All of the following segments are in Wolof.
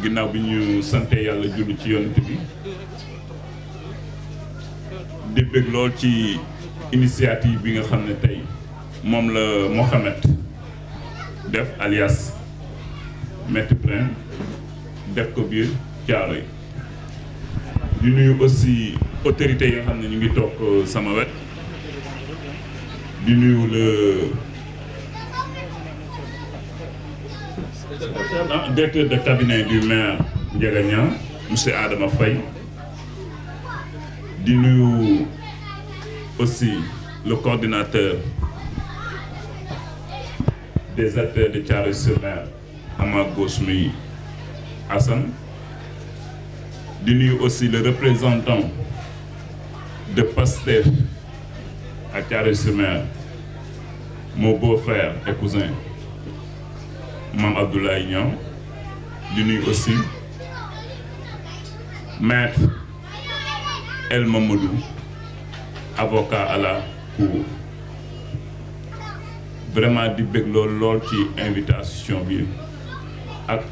ginnaaw bi ñu sante yàlla julli ci yonent bi di bëgg lool ci initiative bi nga xam ne tey moom la Mohamed def alias Maître Pren def ko biir Thiaroye di nuyu aussi autorités yi nga xam ne ñu ngi toog sama wet di nuyu le directeur de cabinet du maire Ndiaga Niang monsieur Adama Faye di nuyu aussi le coordinateur des acteurs de Thiaroye-sur-Mer à ma gauche muy Assane di nuyu aussi le représentant de PASTEF à Thiaroye-sur-Mer mon beau-frère et cousin Mame Abdoulaye Niang di nuyu aussi maître El Mamadou avocat à la cour vraiment di bëgg lool ci invitation bi ak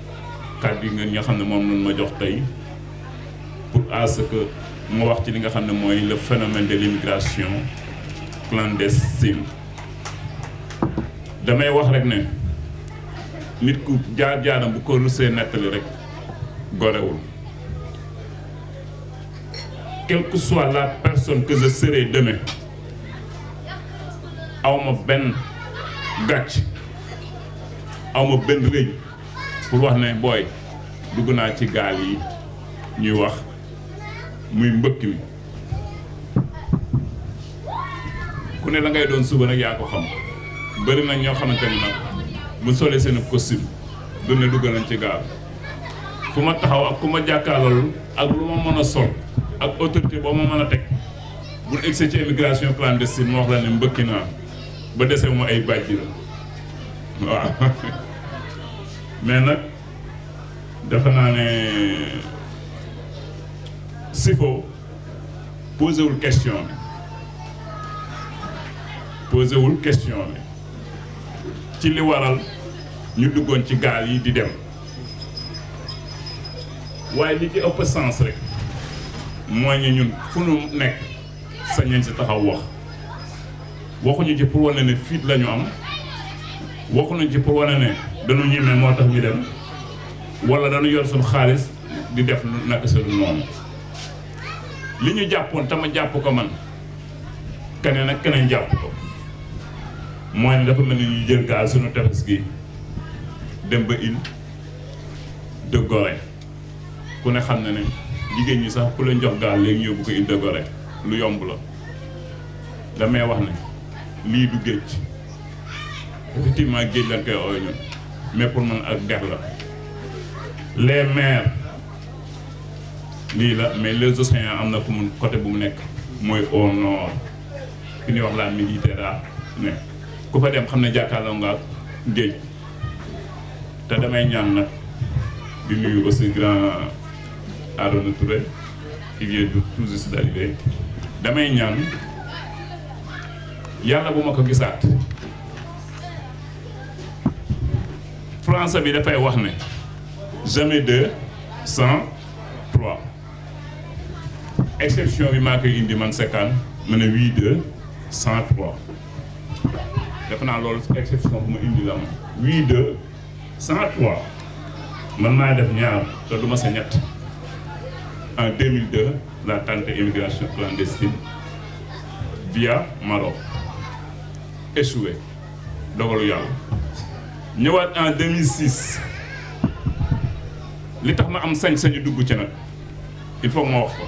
kàddu yi nga xam ne moom lañ ma jox tey pour à ce que ma wax ci li nga xam ne mooy le phénomène de l'immigration clandestine. damay wax rek ne nit ku jaar-jaaram bu ko rusee nettali rek gorewul. Quelle que soit la personne que je serai demain awma benn gàcc awma benn rëy pour wax ne booy dugg naa ci gaal yi ñuy wax muy mbëkk mi ku ne la ngay doon suba nag yaa ko xam bëri nañ ñoo xamante ni nag bu solee seen costume du ne dugg nañ ci gaal fu ma taxaw ak ku ma jàkkaarlool ak lu ma mën a sol ak autorité boo ma mën a teg bu ñu egsee ci immigration clandestine ma wax la ne mbëkki naa ba dese mu ay bàjji la waaw mais nag defe naa ne Sifo posé wul question bi ci li waral ñu duggoon ci gaal yi di dem waaye li ci ëpp sens rek mooy ñu ñun fu nu nekk sañ nañ si taxaw waxuñu ci pour wane ne fiit la ñu am waxuñu ci pour wane ne dañu ñeme moo tax ñu dem wala dañu yor suñu xaalis di def naka sa du noonu li ñu jàppoon tama jàpp ko man keneen ak keneen jàpp ko mooy ne dafa mel ni ñu jël gaal suñu tefes gi dem ba île de Gorée ku ne xam na ne jigéen ñi sax ku leen jox gaal léegi yóbbu ko île de Gorée lu yomb la damay wax ne lii du géej effectivement géej lañ koy ooy ñun mais pour man ak dex la les mers lii la mais les océans am na fu mu côté bu mu nekk mooy au nord fi ñuy wax la Méditerranée ku fa dem xam ne jàkkaarloo nga ak géej te damay ñaan nag di nuyu aussi grand Arona Touré qui vient tout juste d'arriver damay ñaan yàlla bu ma ko gisaat français bi dafay wax ne jamais 2 sans 3 exception bi maa koy indi man Sekane ma ne 8 2 sans 3 def naa loolu exception bu ma indi la ma 8 2 sans 3 man maa def ñaar te du ma sa ñett en 2002 la tenté immigration clandestine via Maroc échoué dogalu yàlla ñëwaat en 2006 li tax ma am sañ-sañu dugg ci nag il faut ma wax ko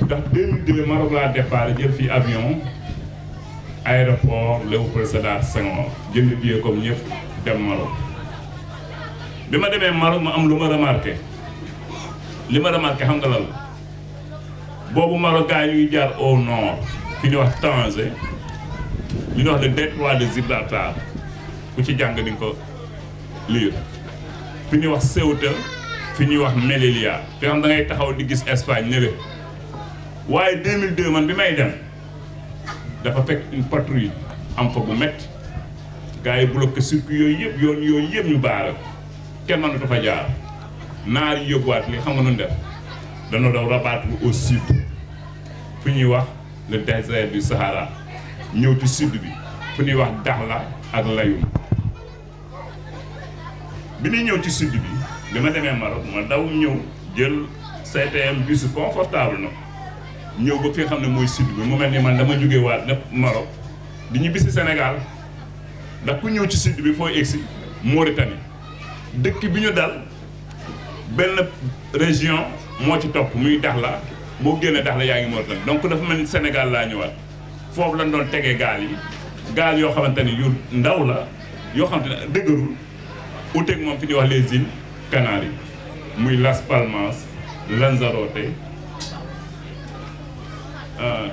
ndax 2002 Maroc laa départ jël fii avion aéroport Léopold Sédar Senghor jënd billet comme ñëpp dem Maroc bi ma demee Maroc ma am lu ma remarqué li ma remarqué xam nga lan la boobu Maroc gaa yi ñuy jaar au nord fi ñuy wax Tanger li ñuy wax le détroit de Gibraltar ku ci jàng di nga ko lire fi ñuy wax Ceuta fi ñuy wax Melilla fi xam da ngay taxaw di gis Espagne ñële waaye 2002 man bi may dem dafa fekk une patrouille am fa bu métti gars yi bloqué circuit yooyu yëpp yoon yooyu yëpp ñu baara kenn mënatu fa jaar naar yi yóbbuwaat li xam nga nu def dañoo daw rabattre au sud fu ñuy wax le désert du Sahara ñëw ci sud bi fu ñuy wax Dakhla ak Layoum bi ñuy ñëw ci sud bi ma demee Maroc ma daw ñëw jël CTM bus confortable na ñëw ba fi nga xam ne mooy sud bi mu mel ni man dama jóge waat lépp Maroc di ñu bisi Sénégal ndax ku ñëw ci sud bi fooy egsi Mauritanie dëkk bi ñu dal benn région moo ci topp muy Dakhla boo génnee Dakhla yaa ngi Mauritanie donc dafa mel ni Sénégal laa ñëwaat foofu lañ doon tegee gaal yoo xamante ni yu ndaw la yoo xamante ne dëgërul uteeg moom fi ñuy wax les îles Canaries muy Las Palmas Lanzarote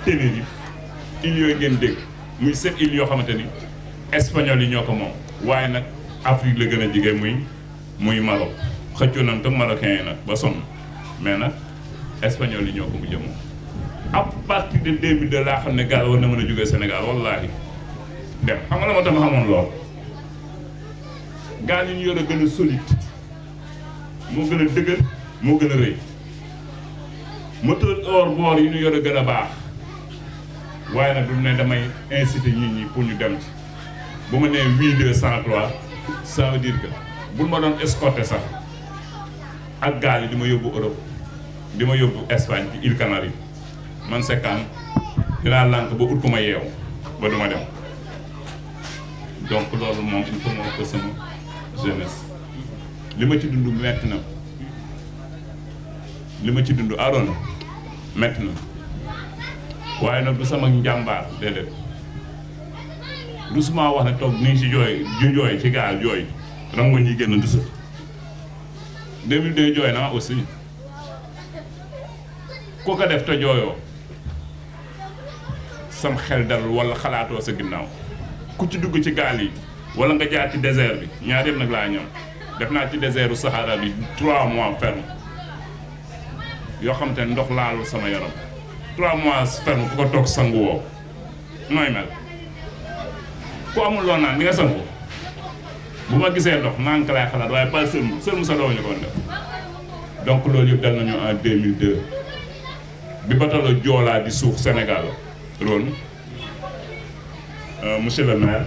Tenerife îles yooyu ngeen dégg muy 7 îles yoo xamante ni espagnol yi ñoo ko moom waaye nag Afrique la gën a jige muy Maroc xëccoo nañ tam marocain yi nag ba sonn mais nag espagnol yi ñoo ko mujj moom à partir de 2002 laa xam ne gaal war na mën a jógee Sénégal wallaahi dem xam nga la moo tax ma xamoon lool gaal yi ñu yor a gën a solide moo gën a dëgër moo gën a rëy moteur hors bord yi ñu yor a gën a baax waaye nag du ne damay inciter nit ñi pour ñu dem ci bu ma nee 8203 ça veut dire que bul ma doon escorter sax ak gaal yi di ma yóbbu Europe di ma yóbbu Espagne ci îles Canaries man sekkaan dinaa lànk ba ut ko ma yeew ba du ma dem donc loolu moom il faut ma wax ko sama jeunesse li ma ci dund metti na li ma ci dund Arona metti na waaye nag du sama njàmbaar déedéet du suma wax ne toog ni ci jooy ci gaal jooy rangoñ yi génn du sut 2002 jooy naa aussi ku ko def te jooyoo sam xel dal wala xalaatoo sa ginnaaw ku ci dugg ci gaal yi wala nga jaar ci désert bi ñaar yëpp nag laa ñëw def naa ci désertu Sahara bi 3 mois ferme yoo xam te ndox laalul sama yaram 3 mois ferme ku ko toog sangu woo nooy mel ku amul loo naan di nga sangu bu ma gisee ndox naan ka laay xalaat waaye pas seulement sa doo ñu ko def donc loolu yëpp dal nañu en 2002 bi bateau la Joola di suux Sénégal Rhône monsieur le maire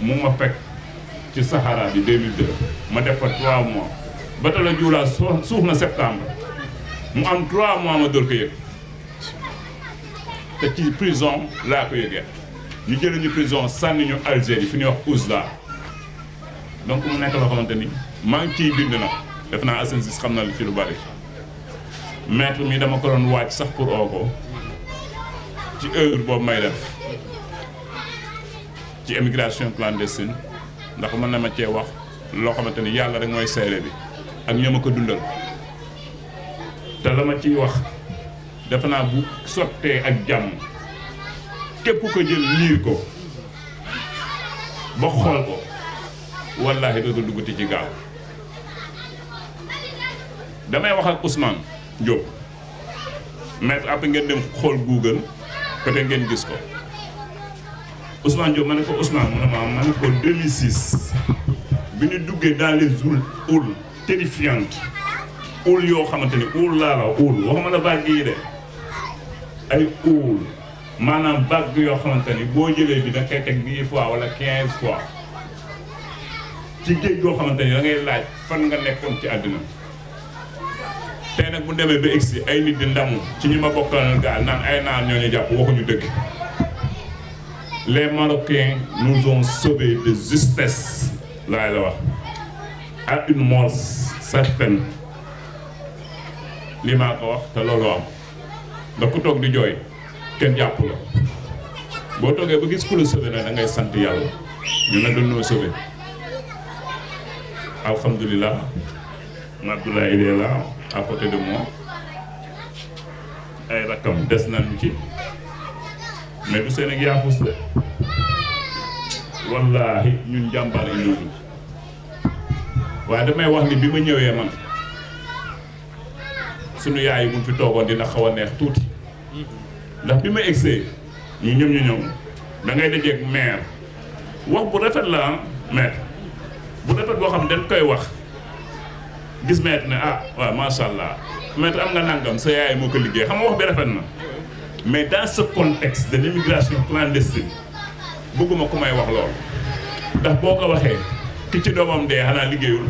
mu ma fekk ci Sahara bi 2002 ma def fa 3 mois bateau la Joola suux na septembre mu am 3 mois ma door ko yëg te ci prison laa ko yëgee ñu jëlee ñu prison sànni ñu Algérie fi ñuy wax Ouzda donc mu nekk loo xamante ni maa ngi ciy bind nag def naa Assainies xam na li ci lu bari maître mi dama ko doon wàcc sax pour oo ko ci heure boobu may def ci émigration clandestine ndax mën na ma cee wax loo xamante ni yàlla rek mooy seere bi ak ñoo ma ko dundal te la ma ciy wax defe naa bu sottee ak jàmm képp ko jël liir ko ba xool ko wallaahi dootul duggati ci gaaw damay wax ak Ousmane Diop maître après ngeen dem xool Google peut-être ngeen gis ko Ousmane Diop ma ne ko Ousmane mu ne ma ne ko 2006 bi ñu duggee dans les houles terrifiantes houles yoo xamante ni houle laa la houle waxuma la vague yi de ay houle maanaam vague yoo xamante ni boo jëlee bi da koy teg 10 fois wala 15 fois ci géej goo xamante ni da ngay laaj fan nga nekkoon ci àddina tey nag bu demee ba egsi ay nit di ndamu ci ñi ma bokkal gaal naan ay naar ñoo ñu jàpp waxuñu dëgg les Marocains nous ont sauvés de justesse laay la wax à une mort certaine li maa ko wax te loolu am ndax ku toog di jooy kenn jàpp la boo toogee ba gis ku la sauvé nag da ngay sant yàlla ñu ne dañoo sauvé alhamdulilah Abdoulaye il est là à côté de moi ay rakkam des nañu ci mais du seen ak yaafus de wallaahi ñun jàmbaar yi ñooñu waaye damay wax ni bi ma ñëwee man sunu yaay yi buñ fi toogoon dina xaw a neex tuuti ndax bi ma egsee ñu ñëw da ngay dajeeg maire wax bu rafet la maire bu rafet boo xam ne dañ koy wax gis maître ne ah waaw macha allah maître am nga nangam sa yaay moo ko liggéey xam nga wax bi rafet na mais dans ce contexte de l'immigration clandestine bëgguma ku may wax loolu ndax boo ko waxee ki ci doomam dee xanaa liggéeyul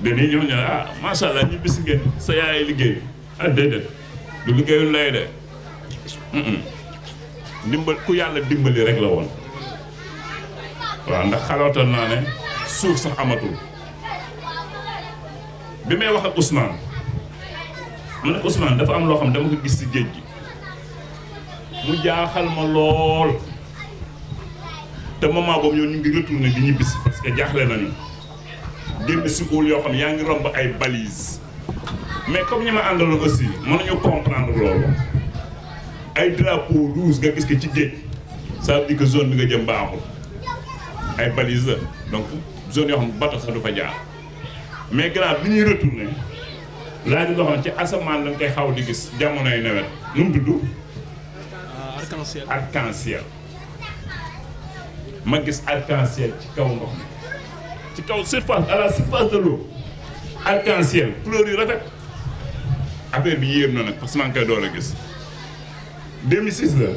dañuy ñëw ñu ah macha allah ñu bis ngeen sa yaay liggéey ah déedéet du liggéeyul lay de dimbal ku yàlla dimbali rek la woon waaw ndax xalaatal naa ne suuf sax amatul bi may wax ak Ousmane mu ne Ousmane dafa am loo xam dama ko gis ci géej gi mu jaaxal ma lool te moment boobu ñoo ñu ngi retourné di ñibbisi parce que jaaxle nañu génn si óol yoo xam yaa ngi romb ay balises mais comme ñi ma àndaloon aussi mënuñu comprendre loolu ay drapeau rouge nga gis ko ci géej ça veut dire que zone bi nga jëm baaxul ay balises la donc zone yoo xam bato sax du fa jaar mais grave bi ñuy retourné laaj loo xam ne ci asamaan lañ koy xaw di gis jamonoy nawet nu mu tudd arc-en-ciel arc-en-ciel ma gis arc-en-ciel ci kaw ndox mi ci kaw surface à la surface de l'eau arc-en-ciel couleur yu rafet affaire bi yéem na nag parce que maa ngi koy door a gis 2006 la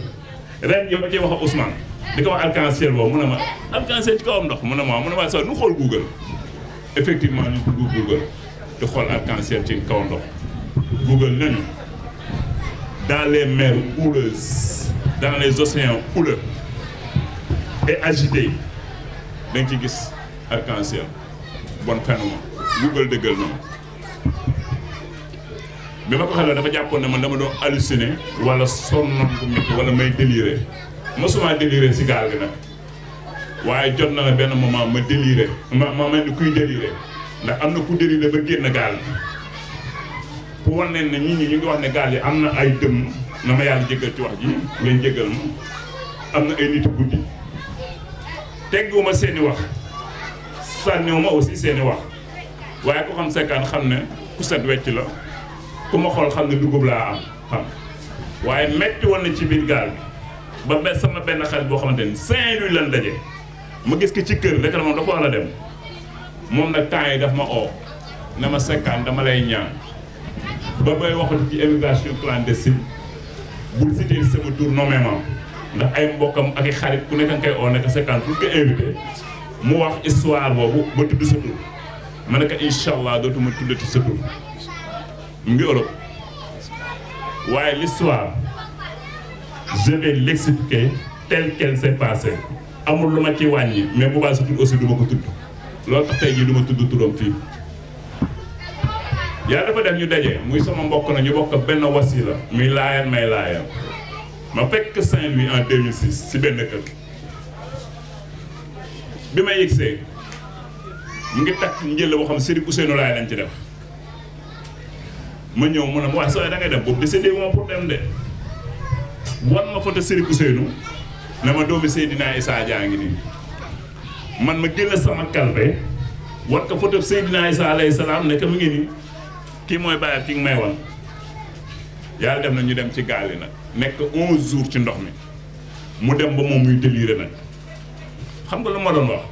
ren yow ma cee wax ak Ousmane di ko wax arc-en-ciel boobu mu ne ma arc-en-ciel ci kawam ndox mu ne ma sax nu xool Google effectivement ñu dugg Google di xool arc-en-ciel ci kaw ndox Google nañu dans les mers houleuses dans les océans houleux et agités da nga ci gis arc-en-ciel bon phénomène Google dëggal na bi ma ko xeloo dafa jàppoon ne man dama doon halluciné wala sonnoon bu métti wala may déliré mosuma déliré si gaal gi nag waaye jot na la benn moment ma déliré ma mel ni kuy déliré ndax am na ku déliré ba génn gaal gi pour wan leen ne nit ñi ñu ngi wax ne gaal yi am na ay dëmm na ma yàlla jéggal ci wax ji ngeen jéggal ma am na ay nit guddi tegguwuma seeni wax sànniwuma aussi seeni wax waaye ku xam Sekane xam ne ku set wecc la ku ma xool xam ne dugub laa am xam waaye metti woon na ci biir gaal bi ba sama benn xarit boo xamante ni Saint-Louis lan daje ma gis ko ci kër rek la moom dafa war a dem moom nag temps yi daf ma oo ne ma Sekane dama lay ñaan ba bay waxatu ci immigration clandestine bul cité sama tour nommément ndax ay mbokkam ak i xarit ku nekk nga koy oo nekk Sekane pour ko invité mu wax histoire boobu ba tudd sa tur ma ne ko incha allah dootuma tuddati sa tur mu ngi Europe waaye l'histoire je vais l'expliquer telle qu'elle s'est passée amul lu ma ci wàññi mais bu baax sa tur aussi du ma ko tudd loolu tax tey jii du ma tudd turam fii yàlla dafa def ñu daje muy sama mbokk na ñu bokk benn wasila muy laayaan may laayaan ma fekk Saint-Louis en 2006 si benn kër bi ma yegsee mu ngi takk njël boo xam ne Serigne Ousseynou Laye lañ ci def ma ñëw mu ne ma waaye soo da ngay dem boobu décédé wu ma pour dem de wan ma photo Serigne Ousseynou ne ma doomi Seydina Issa Dia ngi nii man ma génn sama kalbe wan ko photo Seydina Issa alayhi salaam ne que mu ngi nii kii mooy bàyyi ki nga may wan yàlla dem na ñu dem ci gaal yi nag nekk 11 jours ci ndox mi mu dem ba moom muy déliré nag xam nga lu ma doon wax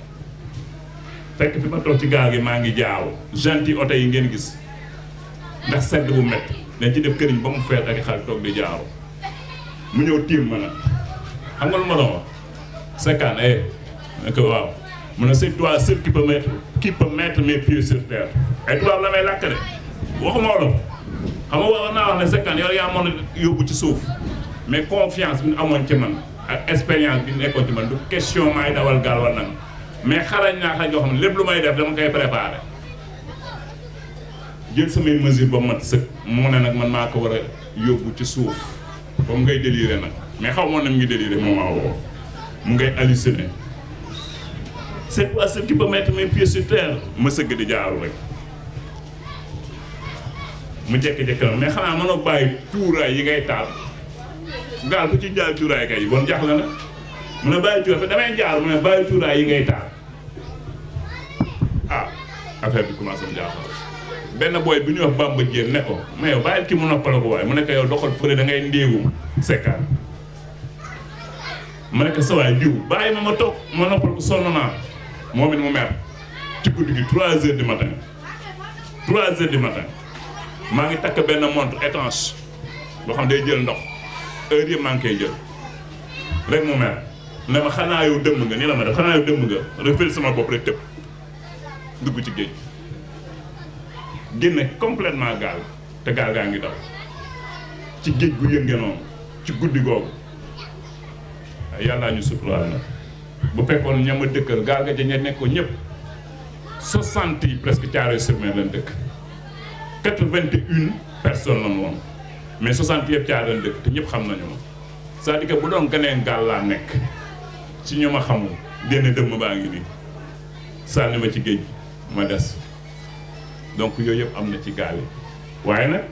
fekk fi ma toog ci gaal gi maa ngi jaaw gentil oto yi ngeen gis ndax sedd bu métti dañ ci def këriñ ba mu feet ak xale toog di jaaru mu ñëw tiim ma nag xam nga lu ma doon wax Sekane ne ko waaw mu ne c'est toi seul qui peut mettre mes pieds sur terre ay tubaab la may làkk de waxuma wolof xam nga wax naa wax ne Sekane yow yaa mën a yóbbu ci suuf mais confiance bi ñu amoon ci man ak expérience bi nekkoon ci man du question maay dawal gaal war nag mais xarañ naa xarañ yoo xam ne lépp lu may def dama koy préparé jël samay mesure ba mat sëkk mu ne nag man maa ko war a yóbbu ci suuf ba mu ngay déliré nag mais xaw ma ne mu ngi déliré moment woo mu ngay halluciné c'est toi seul qui peut mettre mes pieds sur terre ma sëgg di jaaru rek mu jékki-jékki na mais xanaa mënoo bàyyi tuuraay yi ngay taal gaal ku ci jaay tuuraay kay bon jaaxle na mu ne bàyyi tuuraay damay jaar mu ne bàyyi tuuraay yi ngay taal ah affaire bi commencé mu jaaxal benn booy bu ñuy wax Bamba Dieng ne ko mais yow bàyyi ki mu noppal ko waaye mu ne ko yow doxal fële da ngay ndéewu Sekane ma ne ko sa waay diw bàyyi ma toog ma noppal ko sonn naa moom it mu mer ci guddi gi 3 heures du matin 3 heures du matin maa ngi takk benn montre étanche boo xam day jël ndox heure yëpp maa ngi koy jël rek mu mer ne ma xanaa yow dëmm nga nii la ma def xanaa yow dëmm nga refil sama bopp rek tëb dugg ci géej génne complètement gaal te gaal gaa ngi daw ci géej gu yënge noonu ci guddi googu yàllaa ñu suturaal na bu fekkoon ñama dëkkal gaal ga ca ña nekkoon ñëpp 60 yi presque Thiaroye-sur-Mer lañ dëkk 81 personnes lañ woon mais 60 yëpp Thiaroye lañ dëkk te ñëpp xam nañu ma c'est-à-dire que bu doon ganeen gaal laa nekk ci ñu ma xamul denn dëmm baa ngi nii sànni ma ci géej ma des donc yooyu yëpp am na ci gaal yi waaye nag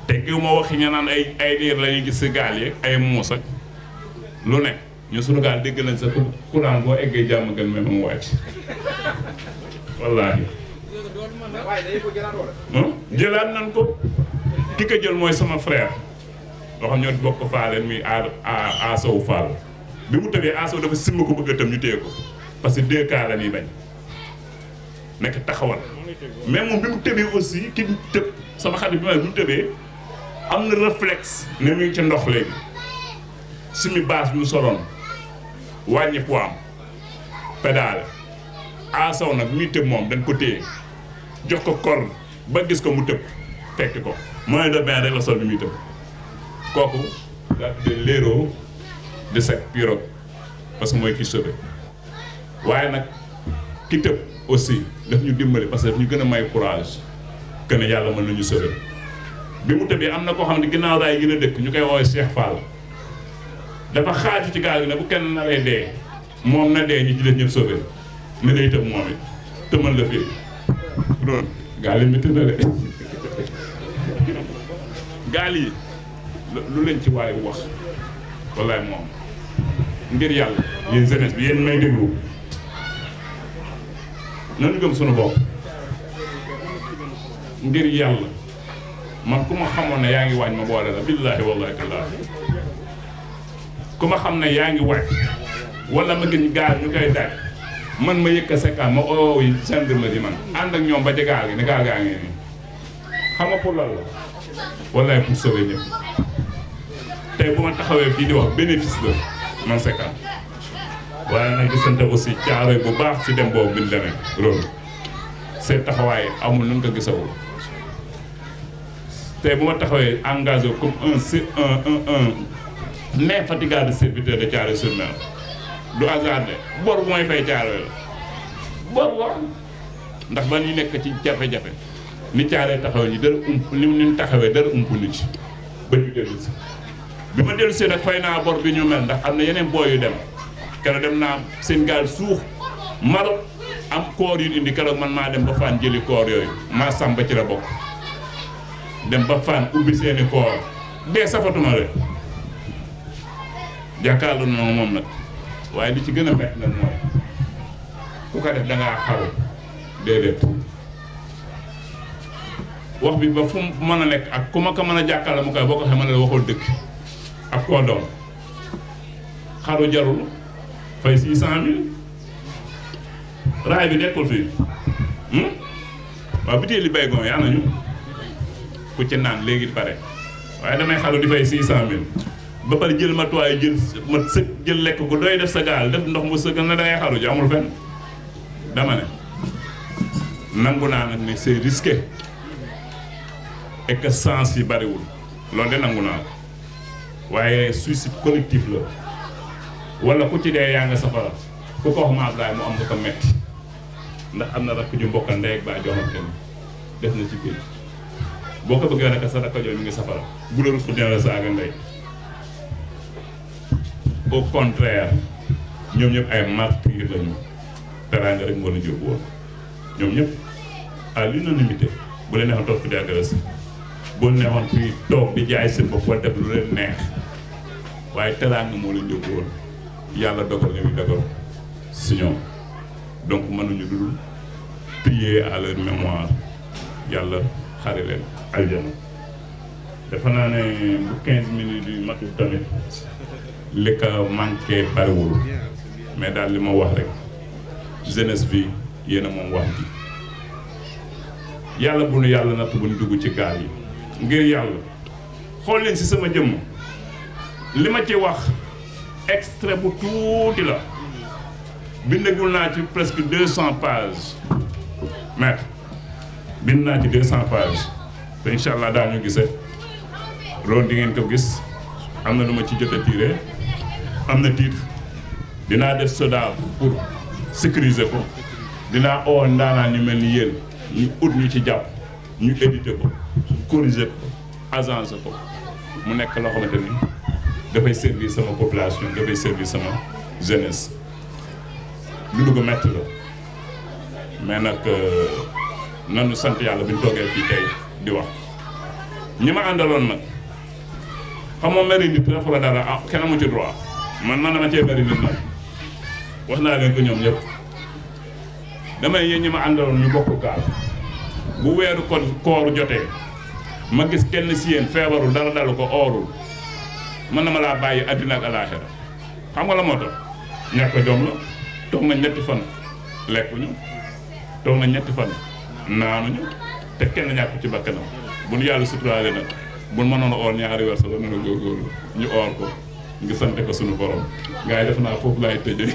teggewu ma waxi ña naan ay liir la ñuy gis si gaal yi ay muus ak lu ne ñu sunu gaal dégg nañ sa courant boo eggee jàmm gën mais mu wàcc wallaahi jëlaat nañ ko ki ko jël mooy sama frère loo xam ñoo bokk faale muy Asow Fall bi mu tëbee Asow dafa simb ko bëgg a tëm ñu téye ko parce que 2 cas la ñuy bañ nekk taxawal mais moom bi mu tëbee aussi ki tëb sama xarit bi ma bi mu tëbee am na réflexe ne mu ngi ci ndox léegi simi bâche bi mu soloon wàññi poids am pédale Asow nag muy tëb moom dañ ko téye jox ko corde ba gis ko mu tëb fekk ko moyen de bain rek la sol bi muy tëb kooku daa tuddee l'héros de cette pirogue parce que mooy ki sauvé waaye nag ki tëb aussi daf ñu dimbali parce que daf ñu gën a may courage que ne yàlla mën nañu sauvé bi mu tëbee am na koo xam ne ginnaaw raay gi la dëkk ñu koy woowee Cheikh Fall dafa xaaju ci gaal gi ne bu kenn na lay dee moom na dee ñi ci def ñëpp sauvé ne day tëb moom it te mën la fii loolu gaal yi métti na de gaal yi lu leen ci waaye wax wallaay moom ngir yàlla yéen jeunesse bi yéen may déglu nañu gëm sunu bopp ngir yàlla man ku ma xamoon ne yaa ngi waañ ma boole la billaahi wallaahi tallaahi ku ma xam ne yaa ngi waañ wala ma gën gaal ñu koy daaj man ma yëkka sekkaan ma oo yi gendarmerie man ànd ak ñoom ba ci gaal gi ne gaal gaa ngi nii xam nga pour lan la wallaay pour sauver ñëpp tey bu ma taxawee fii di wax bénéfice la man sekkaan waaye nag di sant aussi Thiaroye bu baax ci dem boobu bi ñu demee loolu seen taxawaay amul nu nga ko gisawul tey bu ma taxawee engagé comme un infatigable serviteur de Thiaroye-sur-Mer du hasard de bor bu may fay Thiaroye la bor ndax ba ñu nekk ci jafe-jafe ni Thiaroye taxawee ñi dara ni ñu taxawee dara ump nit ci ba ñu dellu si bi ma dellu si nag fay naa bor bi ñu mel ndax am na yeneen booy yu dem keroog dem naa seen gaal suux Maroc am koor yu indi keroog man maa dem ba Fann jëli koor yooyu maa sàmba ci la bokk dem ba Fann ubbi seeni koor dee safatuma rek jàkkaarloo na moom nag waaye li ci gën a métti nag mooy ku ko def da ngaa xaru déedéet wax bi ba fu mu mën a nekk ak ku ma ko mën a jàkkaarloo mu koy boo ko xamee ne la waxul dëkk ak koo doon xaru jarul fay 600 000 raay bi nekkul fii waaw bitee li bay gon yaa nañu ku ci naan léegi pare waaye damay xaru di fay 600 000 ba pare jël matuwaay jël lekk ko doy def sa gaal def ndox mu sëgg na da ngay xaru ji amul fenn dama ne nangu naa nag ne c'est risqué et que sens yi bariwul loolu de nangu naa ko waaye suicide collectif la wala ku ci dee yaa nga safara ku ko wax ma Ablaye mu am nga ko metti ndax am na rakk ju mbokkal ndey ak baay joxam kenn def na ci géej boo ko bëggee naka sa rakk jooju mi ngi safara bu la rus dina la saaga ndey au contraire ñoom ñëpp ay martyrs lañu teraanga rek moo la jóg woon ñoom ñëpp à l'unanimité bu leen neexoon toog fi di agressé bu leen neexoon fii toog di jaay seen bopp wala def lu leen neex waaye teraanga moo leen jóg woon yàlla dogal li muy dogal si ñoom donc mënuñu dul prier à leur mémoire yàlla xare leen aljana defe naa ne bu 15 minutes yu matul tamit li ko manqué bariwul mais daal li ma wax rek jeunesse bi yéen a moom wax ji yàlla bu nu yàlla natt bu nu dugg ci gaal yi ngir yàlla xool leen si sama jëmm li ma ci wax extrait bu tuuti la bindagul naa ci presque 200 pages maître bind naa ci 200 pages te incha allah daañu gisee loolu di ngeen ko gis am na lu ma ci jot a tiré am na titre dinaa def soda pour sécuriser ko dinaa oo ndaanaan ñu mel ni yéen ñu ut ñu ci jàpp ñu édité ko corriger ko agencé ko mu nekk loo xamante ni dafay servir sama population dafay servir sama jeunesse lu ko metti la mais nag nanu sant yàlla bi ñu toogee fii tey di wax ñi ma àndaloon nag xam nga mari nit dafa la dara ah kenn amu ci droit man dama cee mari nit nag wax naa leen ko ñoom ñëpp damay yéen ñi ma àndaloon ñu bokk gaal bu weeru kon kooru jotee ma gis kenn si yéen feebarul dara dalu ko oorul mën na ma laa bàyyi àddina ak alaaxira xam nga la moo tax ñàkk jom la toog na ñetti fan lekkuñu toog na ñetti fan naanuñu te kenn ñàkk ci bakkanam bu nu yàlla suturaale nag bu nu mënoon a oor ñaari weer sax la mën a góorgóorlu ñu oor ko ngi sante ko suñu borom gars yi def naa foofu laay tëjee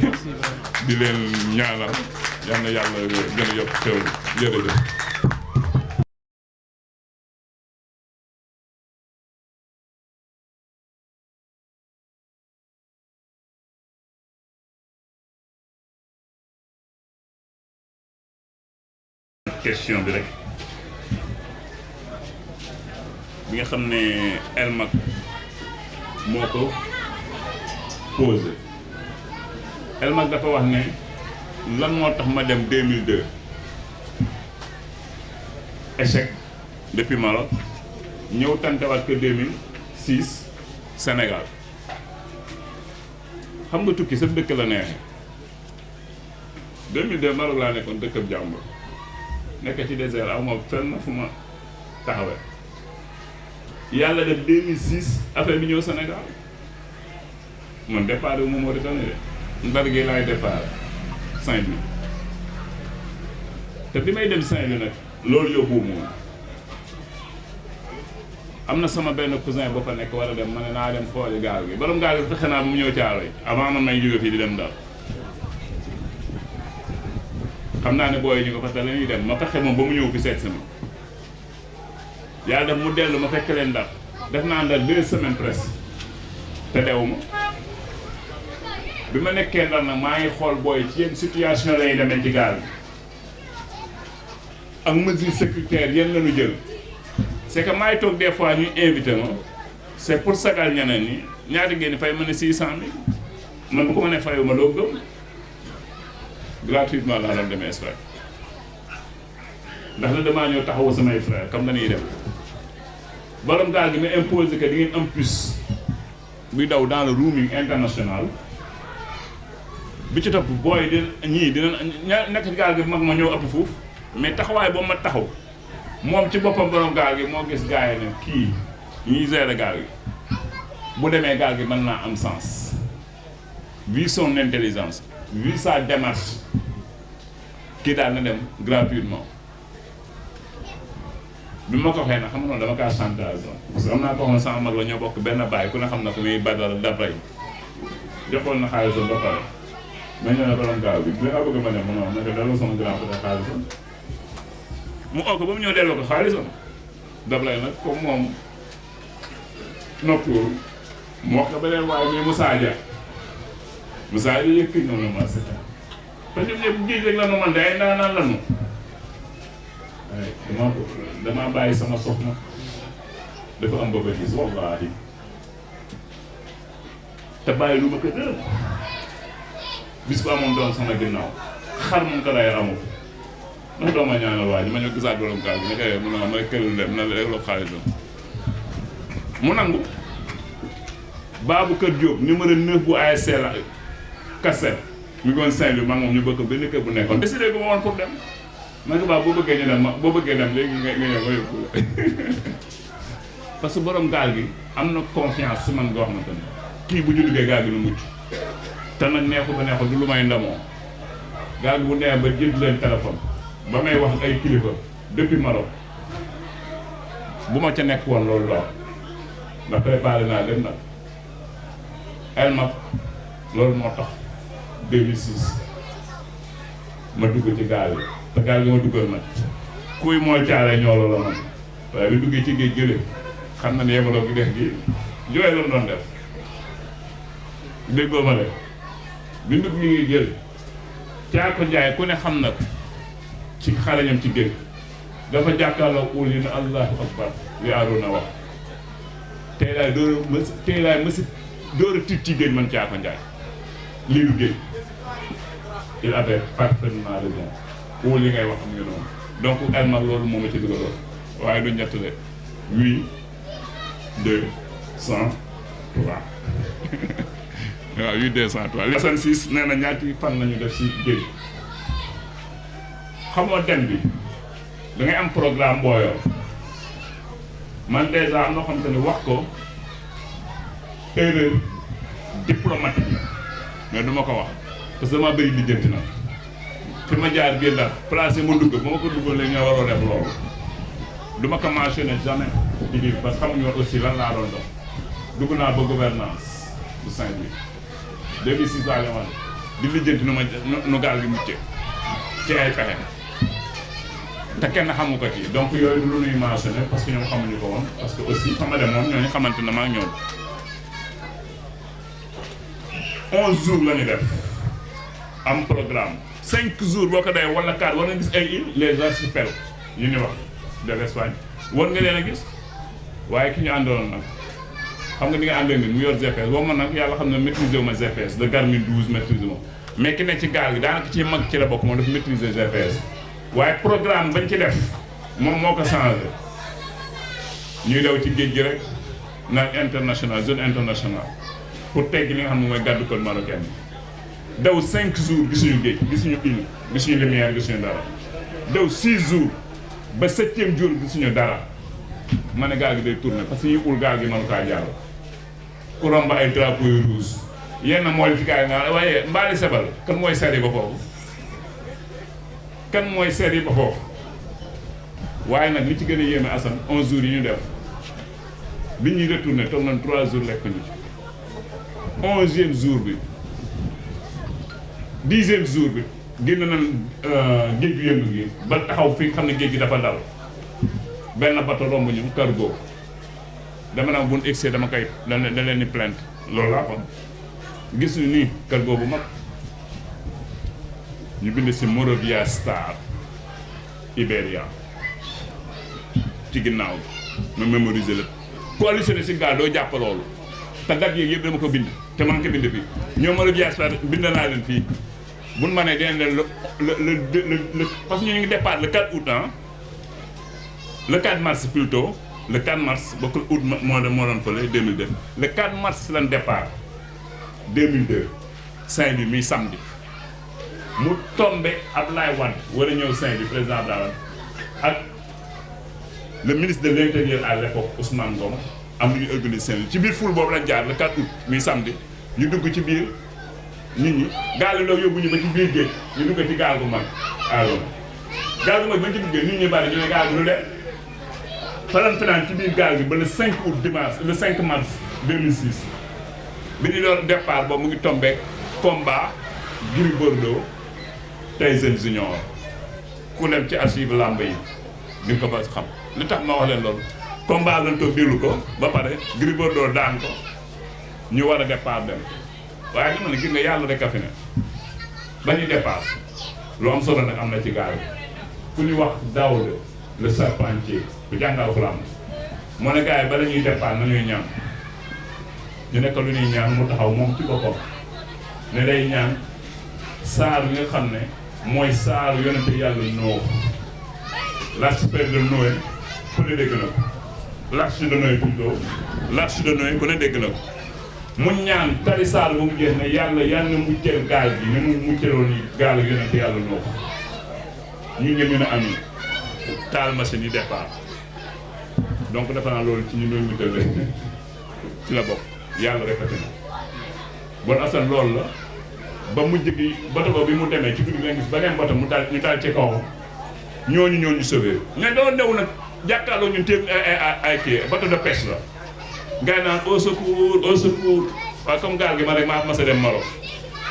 di leen ñaanal yal na yàlla gën a yokk xew jërëjëf. question bi rek bi nga xam ne El Mag moo ko posé El Mag dafa wax ne lan moo tax ma dem 2002 échec depuis Maroc ñëw tantewaat que 2006 Sénégal xam nga tukki sa dëkk la neexee 2002 Maroc laa nekkoon dëkkab jàmbur nekk ci désert aw ma fenn fu ma taxawee yàlla def 2006 affaire bi ñëw Sénégal man départ wu ma Mauritanie de Ndar gi laay départ Saint-Louis te bi may dem Saint-Louis nag loolu yóbbu moom am na sama benn cousin ba fa nekk war a dem ma ne naa dem xooli gaal gi borom gaal gi fexe naa ba mu ñëw Caaroy avant man may jóge fii di dem Ndar xam naa ne booy ñu ko parce que la ñuy dem ma fexe moom ba mu ñëw fi seet si ma yàlla def mu dellu ma fekk leen Ndar def naa Ndar 2 semaines presque te dew ma bi ma nekkee Ndar nag maa ngi xool booy ci yenn situation lay demee ci gaal bi ak mesures sécuritaires yenn la ñu jël c'est que maay toog des fois ñuy invité ma c'est pour sagal ñeneen ñi ñaata ngeen fay ma ne 600000 man bu ko ma ne fayu ma doo gëm gratuitement laa doon demee Espagne ndax la damaa ñëw taxawu samay frères comme dañuy dem borom gaal gi ma imposé que di ngeen am plus buy daw dans le roaming international bi ci topp booy di ñii dina nekk ci gaal gi mag ma ñëw ëpp fuuf mais taxawaay boobu ma taxaw moom ci boppam borom gaal gi moo gis gars yi ne kii ñuy gérer gaal gi bu demee gaal gi mën naa am sens vu son intelligence vu sa démarche kii daal na dem gratuitement bi ma ko waxee nag xam nga dama kaa chantage parce que am naa ko xam sama mag la ñoo bokk benn baay ku ne xam na ko muy Badara Dabray joxoon na xaalisam ba pare ma ñëw ne borom gaal bi bi nga bëgg ma ne ma ne ko delloo sama grand frère xaalisam mu oo ko ba mu ñëw delloo ko xaalisam Dabray nag comme moom noppiwul mu wax ko beneen waaye muy Moussa Dia Moussa Dia yëkk ñoom la ma c'est te ñoom ñëpp géej rek la nu man de ay ndaanaan la nu dama bàyyi sama soxna dafa am ba ba gis wallaahi te bàyyi lu ma ko dërëm bis bu amoon doon sama ginnaaw xar mu ko day amul ndax doo ma ñaanal waa ji ma ñëw gisaat borom gaal gi ne kay mu ne ma këlul dem na rek la xaalisam mu nangu Babou Kër Diop numéro 9 bu ASC la Kassel mi ngi woon Saint-Louis maa ngi moom ñu bëgg benn kër bu nekkoon décidé ko ma woon pour dem man ko baax boo bëggee ñu dem boo bëggee dem léegi nga ñëw nga yóbbu la parce que borom gaal gi am na confiance si man nga xamante ne kii bu ñu duggee gaal gi lu mucc te nag neexu ba neexu du lu may ndamoo gaal gi bu nee ba jënd leen téléphone ba may wax ay kilifa depuis Maroc bu ma ca nekk woon loolu la ndax préparé naa leen nag elmap loolu moo tax 2006 ma dugg ci gaal yi te gaal gi ma duggal nag kuy mooy caare ñoolo la man waaye bi duggee ci géej gële xam na ne yemaloo gi def gi jooy la doon def déggoo ma de bi ndug mi ngi jël Caako Njaay ku ne xam na ci xarañam ci géej dafa jàkkaarloo uul yi ne allahu akbar li Arouna wax tey laay mësi door a tiit ci géej man Caako Njaay lii du géej il avait parfaitement raison uul li ngay wax am nga noonu donc elmag loolu moom a ci dugaloon waaye du ñett de 8 2 103 waaw 8 2 103 li Assane 6 nee na ñaati fan lañu def si géej xamoo dem bi da ngay am programme booyoo man dèjà am na xam te ne wax ko erreur diplomatique la mais du ma ko wax parce que dama bëri lijjanti na fi ma jaar génn daal placé ma dugg ba ma ko duggoon léegi ñoo waroo def loolu du ma ko mentionné jamais ci biir parce que xamuñu woon aussi lan laa doon dox dugg naa ba gouvernance bu Saint-Louis 2006 laa leen di lijjanti nu gaal gi mucce ci ay pexe te kenn xamu ko ci donc yooyu du lu ñuy mentionné parce que ñoom xamuñu ko woon parce que aussi xam nga dem moom ñooñu xamante ne maa ak ñoom 11 jours la ñu def am programme 5 jours boo ko dee wala 4 war nga gis ay îles les archipels yu ñu wax de l'Espagne war nga leen a gis waaye ki ñu àndoon nag xam nga ni nga àndoon mu yor GPS boobu man nag yàlla xam ne maîtriser wu ma GPS de Garmin 12 maîtriser ma mais ki ne ci gaal gi daanaka ci mag ci la bokk moom dafa maîtriser GPS waaye programme bañ ci def moom moo ko changé ñuy daw ci géej gi rek naan international zone internationale pour tegg li nga xam ne mooy gàddu côte marocaine bi daw 5 jours gisuñu géej gisuñu île gisuñu lumière gisuñu dara daw 6 jours ba 7e jour gisuñu dara ma ne gaal gi day tourné parce que ñuy ul gaal gi mënu kaa jàll ku romb ay drapeau yu rouge yenn mooy ci gaal yi nga waaye mbaali sebal kan mooy seet yi ba foofu kan mooy seet yi ba foofu waaye nag li ci gën a yéeme Assane 11 jours yi ñu def bi ñuy retourné toog nañ 3 jours lekk ñu ci 11e jour bi 10e jour bi génn nañ géej gi yëngu gi ba taxaw fi nga xam ne géej gi dafa dal benn bateau romb ñu cargo dama naa bu ñu egsee dama koy da leen ni plainte loolu laa ko gis ñu nii cargo bu mag ñu bind si Moravia Star Iberia ci ginnaaw ma mémoriser la coalitionné si gaal doo jàpp loolu te dat yéeg yëpp dama ko bind te man ko bind fii ñoo Moravia Star bind naa leen fii buñ ma nee dinañ leen le parce que ñu ngi départ le 4 août ah le 4 mars plutôt le 4 mars bokkul août moo doon fële 2002 le 4 mars lañ départ 2002 Saint-Louis mi samedi mu tombé Abdoulaye Wade war a ñëw Saint-Louis président Abdoulaye Wade ak le ministre de l'intérieur à l'époque Ousmane Ngom am lu ñu organisé Saint-Louis ci biir foule boobu lañ jaar le 4 août mi samedi ñu dugg ci biir nit ñi gaal yi yóbbu ñu ba ci biir géej ñu dugg ci gaal gu mag gaal gu mag bañ ci duggee nit ñi bari ñu ne gaal gu lu de fanaan ci biir gaal gi ba le 5 août dimanche le 5 mars 2006 bi ñu doon départ boobu mu ngi tombé combat Gris Bordeaux Tyson Junior ku dem ci archive lamb yi di nga ko fa xam li tax ma wax leen loolu combat lañ toog déglu ko ba pare Gris Bordeaux daan ko ñu war a départ dem waaye dama ne gis nga yàlla rek a fi ne ba ñuy départ lu am solo nag am na ci gaal ku ñu wax Daouda le charpentier bu jàngal Alxuraan moo ne gars yi ba la ñuy départ nañuy ñaan ñu nekk lu ñuy ñaan mu taxaw moom ci boppam ne day ñaan saar yi nga xam ne mooy saaru yonente yàlla Nooh l'archipel de Noé ku ne dégg na ko l'arche de Noé plutôt l'arche de Noé ku ne dégg na ko mu ñaan tari saar ba mu jeex ne yàlla na mucceel gaal gi ne mu mucceeloon gaal yonente yàlla Nooh ñu ngeen ñu ne ami taal machine yi départ donc defe naa loolu ci ñu doon mucceel ci la bokk yàlla répété na bon Assane loolu la ba mu jëgi bato ba bi mu demee ci guddi nga gis beneen bato mu daal ñu daal ci kawam ñooñu sauvé mais doon new nag jàkkaarloo ñun téem ay kii bateau de pêche la gars yi naan au secours waaye comme gaal gi ma rek maa mas a dem Maroc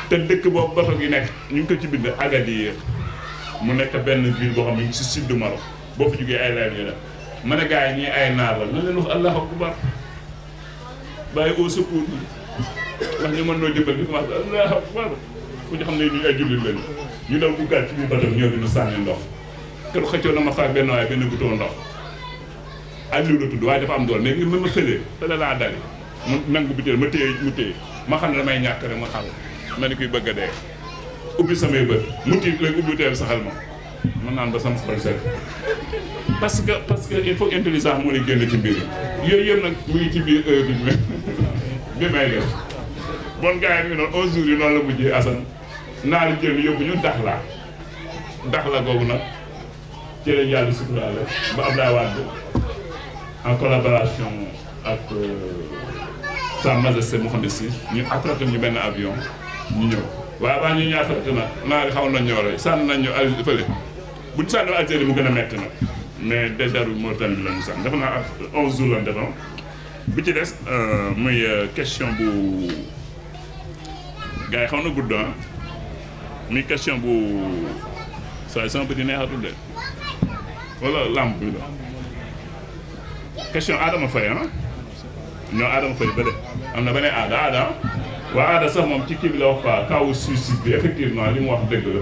te dëkk boobu bateau gi nekk ñu ngi ko ci bind Agadir mu nekk benn ville boo xam ne ci sud du Maroc boo fa jógee ay leer ñu def ma ne gars yi ñii ay naar la na leen wax allahu akbar bàyyi au secours bi wax ñu mën noo jëmbal bi commencé allahu akbar fu ñu xam ne ñu ay jullit lañu ñu daw duggaat ci biir bateau ñëw di ñu sànni ndox kër xëccoo na ma faak benn waaye benn bouton ndox Aliou la tudd waaye dafa am doole mais ngir mën ma fëlee laa dali mu nangu biteel ma téye ma xam ne damay ñàkk rek ma xal ma ni kuy bëgg a dee ubbi samay bët mu tiit léegi ubbi teel saxal ma mën naan ba sama xol set parce que il faut intelligence moo lay génn ci mbir yi yooyu yëpp nag mu ngi ci biir heure bi may def bon gars yi mi ngi noonu 11 jours yi noonu la mujjee Assane naari jël yóbbu ñu Dakhla googu nag ci lañ yàlla suturaale ba Abdoulaye Wade en collaboration ak Sa Majesté Mohamed VI ñu attrapé ñu benn avion ñu ñëw waaye avant ñu affecté nag naari xaw nañ ñoo rey sànni nañ ñu fële bu ñu sànni Algérie mu gën a metti nag mais déjà ru Mauritanie la ñu sànni dafa naa ak 11 jours lañ defoon bi ci des muy question bu gars yi xaw na gudd muy question bu saa sama bët yi neexatul de wala lampe bi la question Adama Faye ñoo Adama Faye ba de am na beneen aada waa aada sax moom ci kii bi la wax quoi kaw suicide bi effectivement li mu wax dëgg la